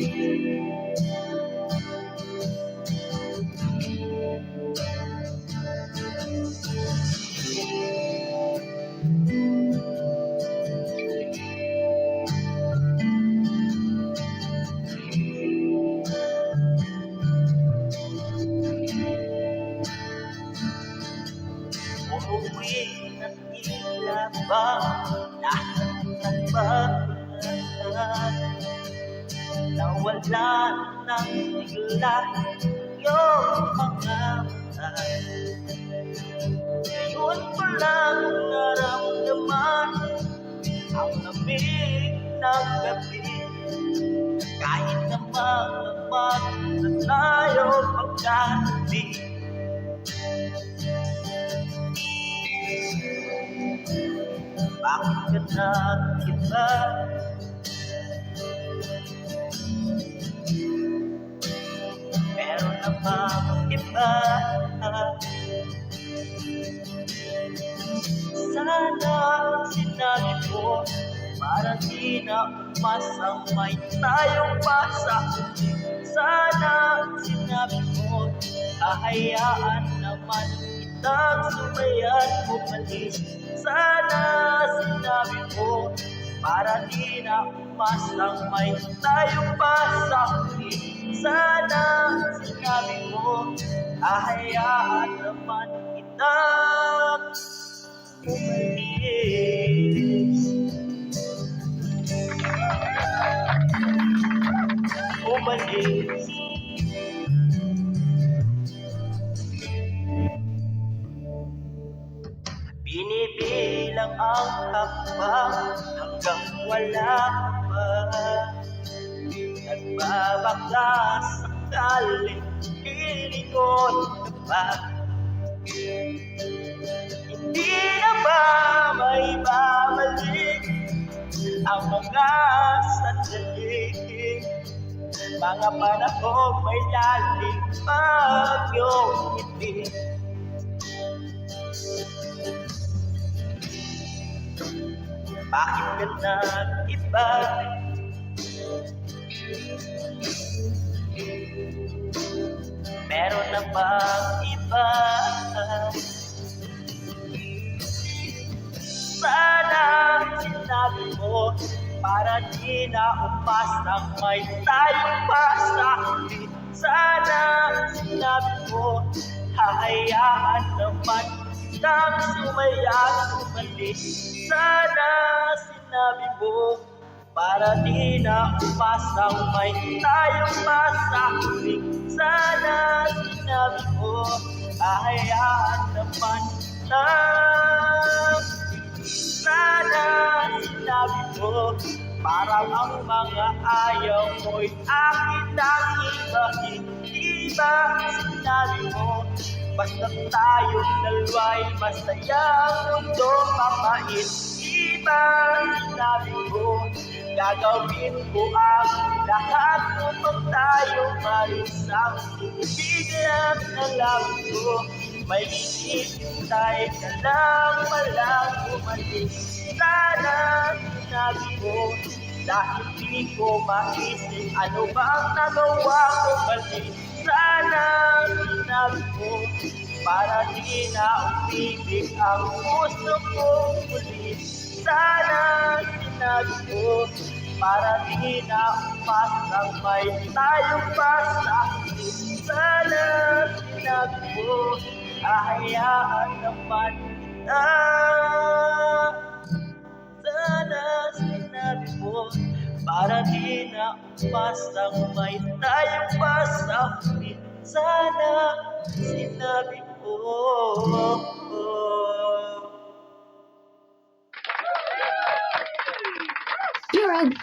Uuwi at tila ba lahat ng pagkakas nawala ng bigla iyong mga mata. Ngayon ko lang naramdaman ang lamig ng gabi, kahit naman na tayo magkatabi. Bakit ka nag-iba? Meron na bang iba? Sana sinabi ko para di na masamay tayong pasahuli. Sana sinabi ko hahayaan naman kitang sumayan umalis. Sana sinabi ko para di na masamay tayong pasahuli. Sana sinabi ko hahayaan naman kitang umalis. Umalis. Binibilang ang hakbang hanggang wala pa. Nagbabaka sakaling lilingon ka pa. Hindi na ba may babalik ang mga sandali, mga panahon may lalim pag iyong ngiti. Bakit ka nag-iba? Meron na bang iba? Sana sinabi mo para di na umasang may tayong pasahuli. Sana sinabi mo hahayaan naman kitang sumayan umalis. Sana sinabi mo para di na umasang may tayong pasahuli. Sana sinabi mo hahayaan naman kitang. Sana sinabi mo parang ang mga ayaw mo'y akin ang iba. Hindi ba sinabi mo basta tayong dalawa'y masayang mundo mapait? Di ba sinabi mo gagawin ko ang lahat upang tayo marisang? Biglang nalaman ko may hinihintay ka lang walang umalis. Sana sinabi mo dahil di ko maisip ano bang nagawa ko mali. Sana sinabi mo para di na umibig ang puso kong muli. Sana sinabi mo para di na umasang may tayong pasahuli. Sana sinabi mo hahayaan naman kita. Sana sinabi mo para di na umasang may tayong pasahuli. Sana sinabi mo. You're a good